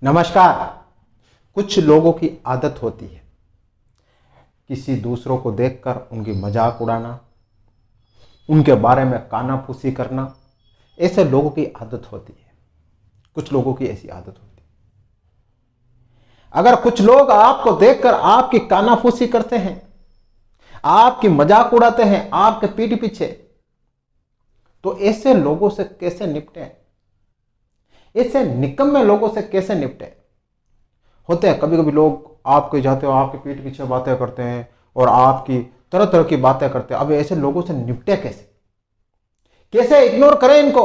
नमस्कार। कुछ लोगों की आदत होती है किसी दूसरों को देखकर उनकी मजाक उड़ाना, उनके बारे में कानाफूसी करना। ऐसे लोगों की आदत होती है, कुछ लोगों की ऐसी आदत होती है। अगर कुछ लोग आपको देखकर आपकी कानाफूसी करते हैं, आपकी मजाक उड़ाते हैं आपके पीठ पीछे, तो ऐसे लोगों से कैसे निपटें? ऐसे निकम्मे लोगों से कैसे निपटें? होते हैं कभी कभी लोग आपके जाते हो, आपके पीठ पीछे बातें करते हैं और आपकी तरह तरह की बातें करते हैं। अब ऐसे लोगों से निपटे कैसे? कैसे इग्नोर करें इनको?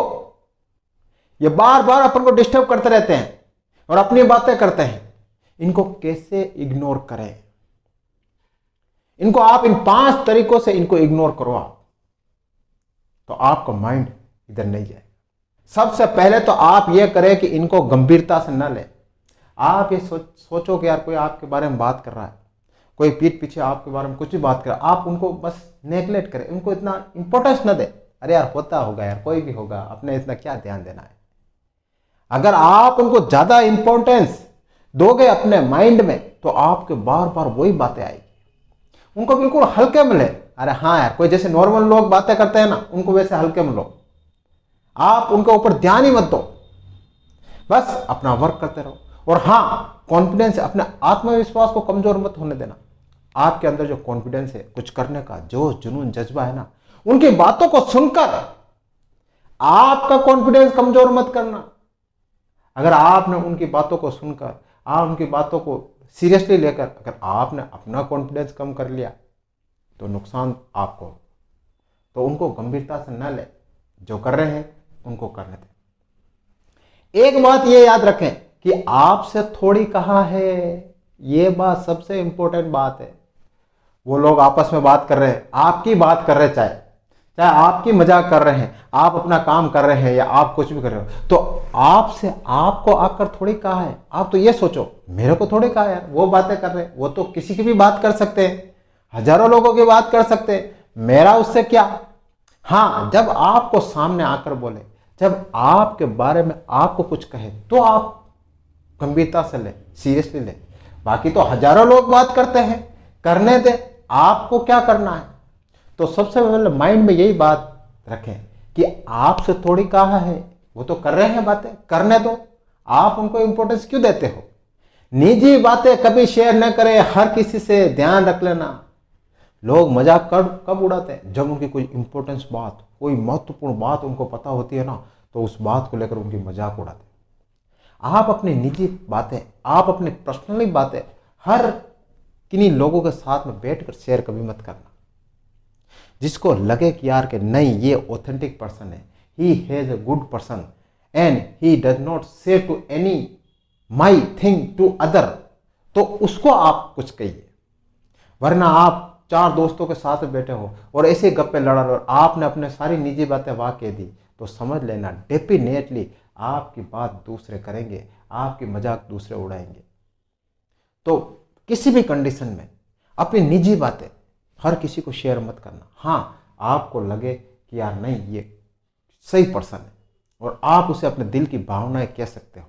ये बार बार अपन को डिस्टर्ब करते रहते हैं और अपनी बातें करते हैं। इनको कैसे इग्नोर करें? इनको आप इन 5 तरीकों से इनको इग्नोर करो आप, तो आपका माइंड इधर नहीं जाए। सबसे पहले तो आप ये करें कि इनको गंभीरता से न लें। आप ये सोचो कि यार कोई आपके बारे में बात कर रहा है, कोई पीठ पीछे आपके बारे में कुछ भी बात कर रहा है, आप उनको बस नेगलेक्ट करें, उनको इतना इंपॉर्टेंस न दें। अरे यार होता होगा यार, कोई भी होगा, अपने इतना क्या ध्यान देना है। अगर आप उनको ज्यादा इंपॉर्टेंस दोगे अपने माइंड में, तो आपके बार बार वही बातें आएगी। उनको बिल्कुल हल्के में ले। अरे हाँ यार, कोई जैसे नॉर्मल लोग बातें करते हैं ना, उनको वैसे हल्के में लो। आप उनके ऊपर ध्यान ही मत दो, बस अपना वर्क करते रहो। और हाँ, कॉन्फिडेंस, अपने आत्मविश्वास को कमजोर मत होने देना। आपके अंदर जो कॉन्फिडेंस है, कुछ करने का जोश जुनून जज्बा है ना, उनकी बातों को सुनकर आपका कॉन्फिडेंस कमजोर मत करना। अगर आपने उनकी बातों को सुनकर, आप उनकी बातों को सीरियसली लेकर अगर आपने अपना कॉन्फिडेंस कम कर लिया, तो नुकसान आपको। तो उनको गंभीरता से न ले, जो कर रहे हैं उनको करने दें। एक बात ये याद रखें कि आपसे थोड़ी कहा है, ये बात सबसे इंपॉर्टेंट बात है। वो लोग आपस में बात कर रहे हैं, आपकी बात कर रहे हैं, चाहे आपकी मजाक कर रहे हैं, आप अपना काम कर रहे हैं या आप कुछ भी कर रहे हो, तो आपसे आपको आकर थोड़ी कहा है। आप तो ये सोचो, मेरे को थोड़ी कहा है, वो बातें कर रहे हैं, वो तो किसी की भी बात कर सकते हैं, हजारों लोगों की बात कर सकते हैं, मेरा उससे क्या। हाँ, जब आपको सामने आकर बोले, जब आपके बारे में आपको कुछ कहे, तो आप गंभीरता से ले, सीरियसली ले। बाकी तो हजारों लोग बात करते हैं, करने दे, आपको क्या करना है। तो सबसे पहले माइंड में यही बात रखें कि आपसे थोड़ी कहा है, वो तो कर रहे हैं बातें, करने दो। आप उनको इंपॉर्टेंस क्यों देते हो? निजी बातें कभी शेयर न करें हर किसी से, ध्यान रख लेना। लोग मजाक कब उड़ाते हैं? जब उनकी कोई इंपॉर्टेंस बात, कोई महत्वपूर्ण बात उनको पता होती है ना, तो उस बात को लेकर उनकी मजाक उड़ाते हैं। आप अपनी निजी बातें, आप अपनी पर्सनली बातें हर किन्हीं लोगों के साथ में बैठकर शेयर कभी मत करना। जिसको लगे कि यार कि नहीं, ये ऑथेंटिक पर्सन है, he has a good person and he does not say to any my thing to other, तो उसको आप कुछ कहिए। वरना आप 4 दोस्तों के साथ बैठे हो और ऐसे गप्पे लड़ा रहे और आपने अपने सारी निजी बातें वहां कह दी, तो समझ लेना डेफिनेटली आपकी बात दूसरे करेंगे, आपकी मजाक दूसरे उड़ाएंगे। तो किसी भी कंडीशन में अपनी निजी बातें हर किसी को शेयर मत करना। हाँ, आपको लगे कि यार नहीं, ये सही पर्सन है और आप उसे अपने दिल की भावनाएं कह सकते हो,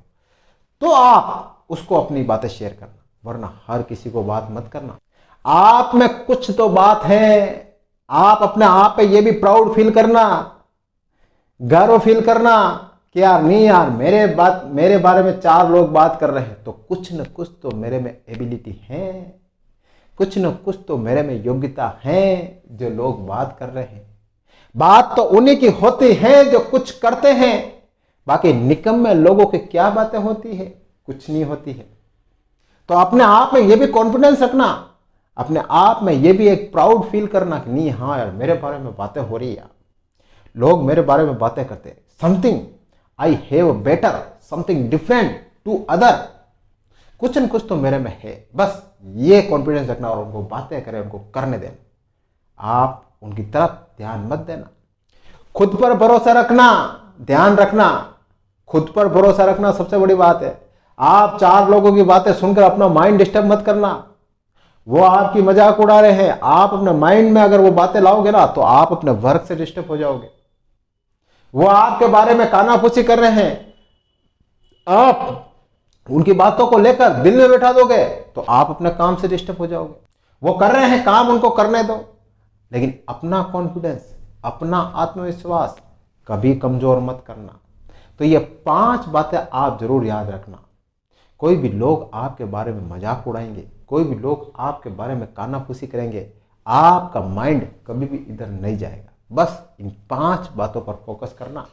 तो आप उसको अपनी बातें शेयर करना, वरना हर किसी को बात मत करना। आप में कुछ तो बात है, आप अपने आप पे ये भी प्राउड फील करना, गर्व फील करना कि यार नहीं यार, मेरे बारे में 4 लोग बात कर रहे हैं, तो कुछ न कुछ तो मेरे में एबिलिटी है, कुछ न कुछ तो मेरे में योग्यता है, जो लोग बात कर रहे हैं। बात तो उन्हीं की होती है जो कुछ करते हैं। बाकी निकम्मे लोगों की क्या बातें होती है? कुछ नहीं होती है। तो अपने आप में ये भी कॉन्फिडेंस रखना, अपने आप में ये भी एक प्राउड फील करना कि नहीं, हाँ यार, मेरे बारे में बातें हो रही है, लोग मेरे बारे में बातें करते हैं, something I have better, something different to other, कुछ न कुछ तो मेरे में है। बस ये कॉन्फिडेंस रखना और उनको बातें करें, उनको करने देना। आप उनकी तरफ ध्यान मत देना। खुद पर भरोसा रखना, ध्यान रखना, खुद पर भरोसा रखना सबसे बड़ी बात है। आप 4 लोगों की बातें सुनकर अपना माइंड डिस्टर्ब मत करना। वो आपकी मजाक उड़ा रहे हैं, आप अपने माइंड में अगर वो बातें लाओगे ना, तो आप अपने वर्क से डिस्टर्ब हो जाओगे। वो आपके बारे में कानाफूसी कर रहे हैं, आप उनकी बातों को लेकर दिल में बैठा दोगे तो आप अपने काम से डिस्टर्ब हो जाओगे। वो कर रहे हैं काम, उनको करने दो, लेकिन अपना कॉन्फिडेंस, अपना आत्मविश्वास कभी कमजोर मत करना। तो ये 5 बातें आप जरूर याद रखना। कोई भी लोग आपके बारे में मजाक उड़ाएंगे, कोई भी लोग आपके बारे में कानाफूसी करेंगे, आपका माइंड कभी भी इधर नहीं जाएगा। बस इन 5 बातों पर फोकस करना।